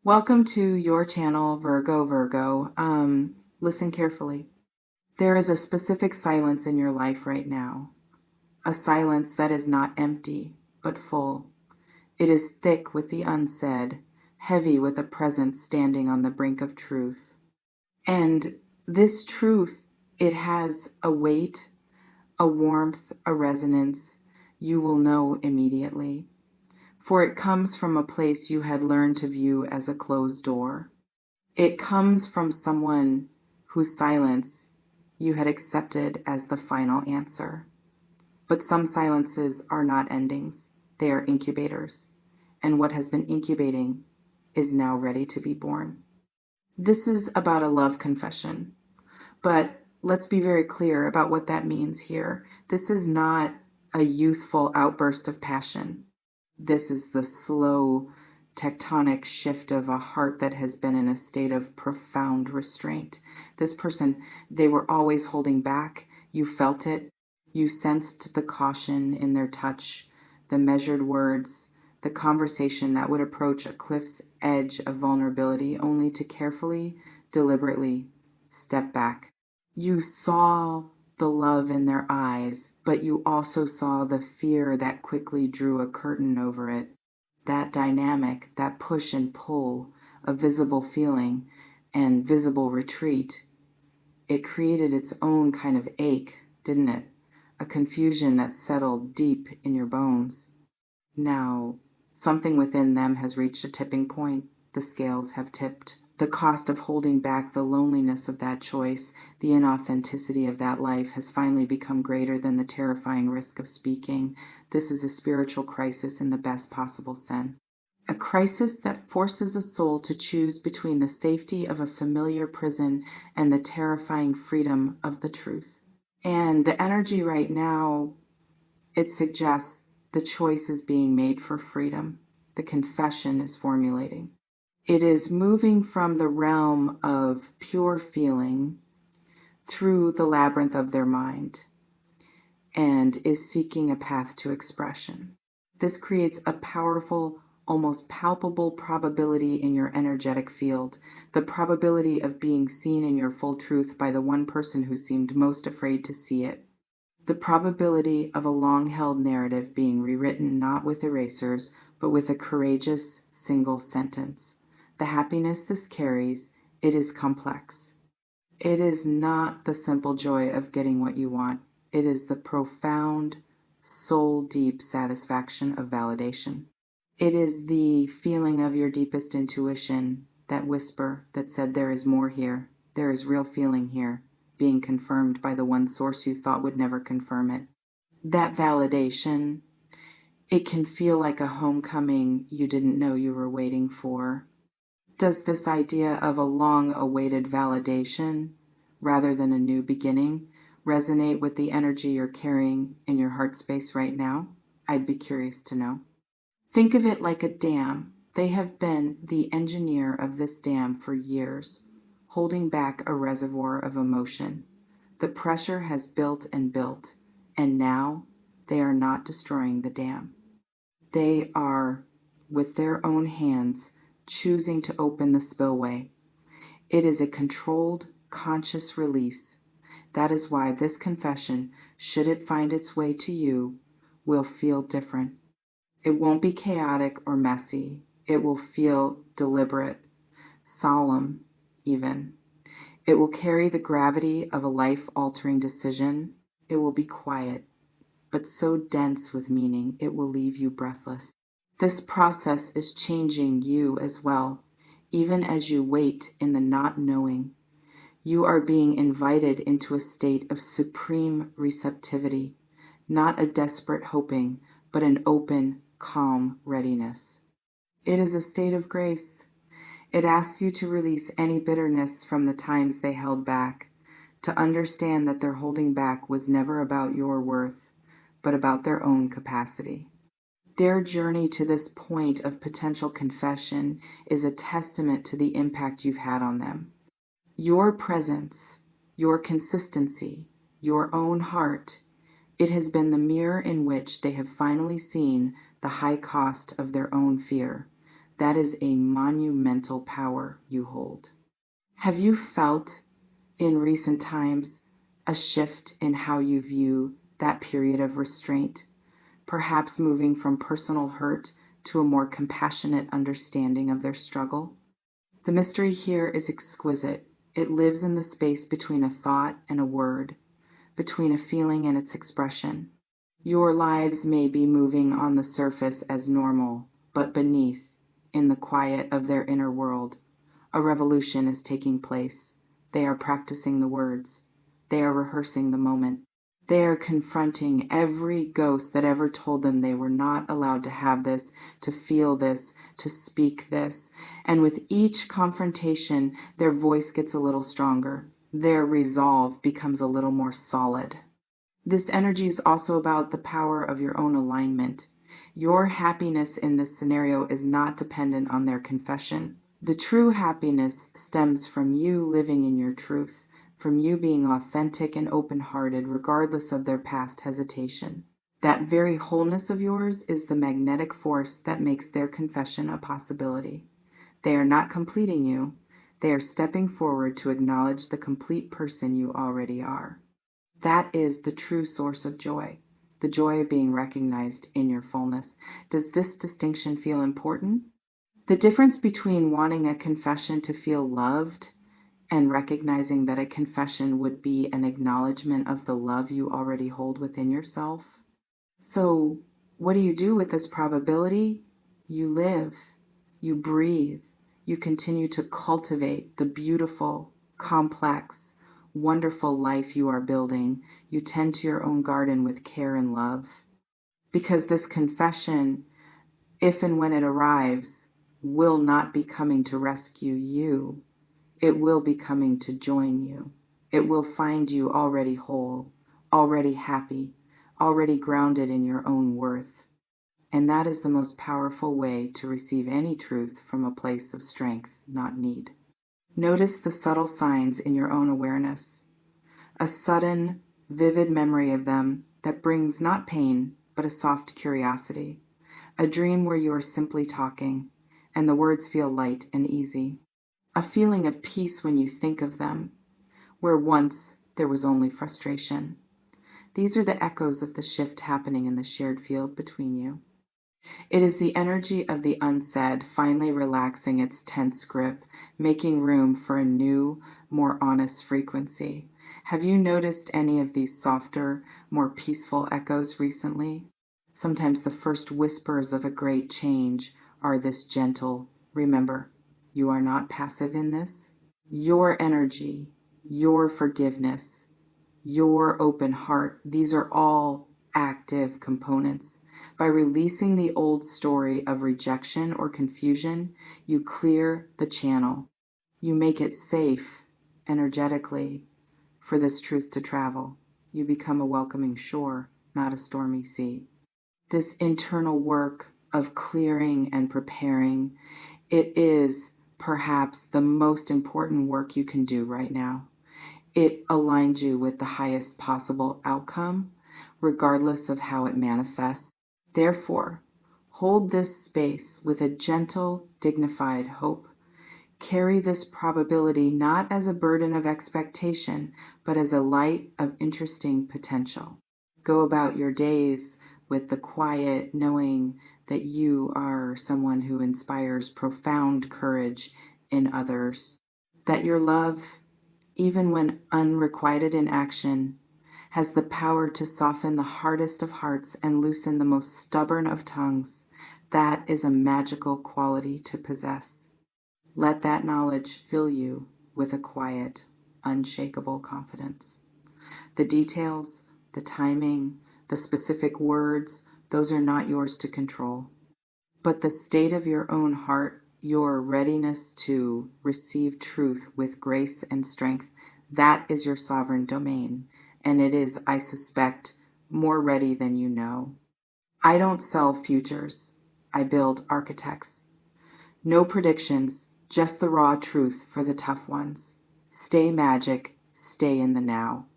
Welcome to your channel, Virgo. Listen carefully. There is a specific silence in your life right now. A silence that is not empty, but full. It is thick with the unsaid, heavy with a presence standing on the brink of truth. And this truth, it has a weight, a warmth, a resonance you will know immediately. For it comes from a place you had learned to view as a closed door. It comes from someone whose silence you had accepted as the final answer. But some silences are not endings, they are incubators. And what has been incubating is now ready to be born. This is about a love confession, but let's be very clear about what that means here. This is not a youthful outburst of passion. This is the slow, tectonic shift of a heart that has been in a state of profound restraint. This person, they were always holding back. You felt it. You sensed the caution in their touch, the measured words, the conversation that would approach a cliff's edge of vulnerability only to carefully, deliberately step back. You saw the love in their eyes, but you also saw the fear that quickly drew a curtain over it. That dynamic, that push and pull, a visible feeling and visible retreat, it created its own kind of ache, didn't it? A confusion that settled deep in your bones. Now, something within them has reached a tipping point. The scales have tipped. The cost of holding back, the loneliness of that choice, the inauthenticity of that life has finally become greater than the terrifying risk of speaking. This is a spiritual crisis in the best possible sense. A crisis that forces a soul to choose between the safety of a familiar prison and the terrifying freedom of the truth. And the energy right now, it suggests the choice is being made for freedom. The confession is formulating. It is moving from the realm of pure feeling through the labyrinth of their mind and is seeking a path to expression. This creates a powerful, almost palpable probability in your energetic field, the probability of being seen in your full truth by the one person who seemed most afraid to see it. The probability of a long-held narrative being rewritten not with erasers, but with a courageous single sentence. The happiness this carries, it is complex. It is not the simple joy of getting what you want. It is the profound, soul-deep satisfaction of validation. It is the feeling of your deepest intuition, that whisper that said there is more here, there is real feeling here, being confirmed by the one source you thought would never confirm it. That validation, it can feel like a homecoming you didn't know you were waiting for. Does this idea of a long-awaited validation, rather than a new beginning, resonate with the energy you're carrying in your heart space right now? I'd be curious to know. Think of it like a dam. They have been the engineer of this dam for years, holding back a reservoir of emotion. The pressure has built and built, and now they are not destroying the dam. They are, with their own hands, choosing to open the spillway. It is a controlled, conscious release. That is why this confession, should it find its way to you, will feel different. It won't be chaotic or messy. It will feel deliberate, solemn even. It will carry the gravity of a life-altering decision. It will be quiet, but so dense with meaning it will leave you breathless. This process is changing you as well, even as you wait in the not knowing. You are being invited into a state of supreme receptivity, not a desperate hoping, but an open, calm readiness. It is a state of grace. It asks you to release any bitterness from the times they held back, to understand that their holding back was never about your worth, but about their own capacity. Their journey to this point of potential confession is a testament to the impact you've had on them. Your presence, your consistency, your own heart, it has been the mirror in which they have finally seen the high cost of their own fear, That is a monumental power you hold. Have you felt in recent times a shift in how you view that period of restraint, perhaps moving from personal hurt to a more compassionate understanding of their struggle? The mystery here is exquisite. It lives in the space between a thought and a word, between a feeling and its expression. Your lives may be moving on the surface as normal, but beneath, in the quiet of their inner world, a revolution is taking place. They are practicing the words. They are rehearsing the moment. They are confronting every ghost that ever told them they were not allowed to have this, to feel this, to speak this. And with each confrontation, their voice gets a little stronger. Their resolve becomes a little more solid. This energy is also about the power of your own alignment. Your happiness in this scenario is not dependent on their confession. The true happiness stems from you living in your truth, from you being authentic and open-hearted regardless of their past hesitation. That very wholeness of yours is the magnetic force that makes their confession a possibility. They are not completing you. They are stepping forward to acknowledge the complete person you already are. That is the true source of joy, the joy of being recognized in your fullness. Does this distinction feel important? The difference between wanting a confession to feel loved and recognizing that a confession would be an acknowledgement of the love you already hold within yourself. So, what do you do with this probability? You live, you breathe, you continue to cultivate the beautiful, complex, wonderful life you are building. You tend to your own garden with care and love. Because this confession, if and when it arrives, will not be coming to rescue you. It will be coming to join you. It will find you already whole, already happy, already grounded in your own worth. And that is the most powerful way to receive any truth from a place of strength, not need. Notice the subtle signs in your own awareness. A sudden, vivid memory of them that brings not pain, but a soft curiosity. A dream where you are simply talking, and the words feel light and easy. A feeling of peace when you think of them, where once there was only frustration. These are the echoes of the shift happening in the shared field between you. It is the energy of the unsaid finally relaxing its tense grip, making room for a new, more honest frequency. Have you noticed any of these softer, more peaceful echoes recently? Sometimes the first whispers of a great change are this gentle, remember, you are not passive in this. Your energy, your forgiveness, your open heart, these are all active components. By releasing the old story of rejection or confusion, you clear the channel. You make it safe, energetically, for this truth to travel. You become a welcoming shore, not a stormy sea. This internal work of clearing and preparing, it is perhaps the most important work you can do right now. It aligns you with the highest possible outcome, regardless of how it manifests. Therefore, hold this space with a gentle, dignified hope. Carry this probability not as a burden of expectation, but as a light of interesting potential. Go about your days with the quiet knowing that you are someone who inspires profound courage in others, that your love, even when unrequited in action, has the power to soften the hardest of hearts and loosen the most stubborn of tongues. That is a magical quality to possess. Let that knowledge fill you with a quiet, unshakable confidence. The details, the timing, the specific words, those are not yours to control. But the state of your own heart, your readiness to receive truth with grace and strength, that is your sovereign domain. And it is, I suspect, more ready than you know. I don't sell futures. I build architects. No predictions, just the raw truth for the tough ones. Stay magic, stay in the now.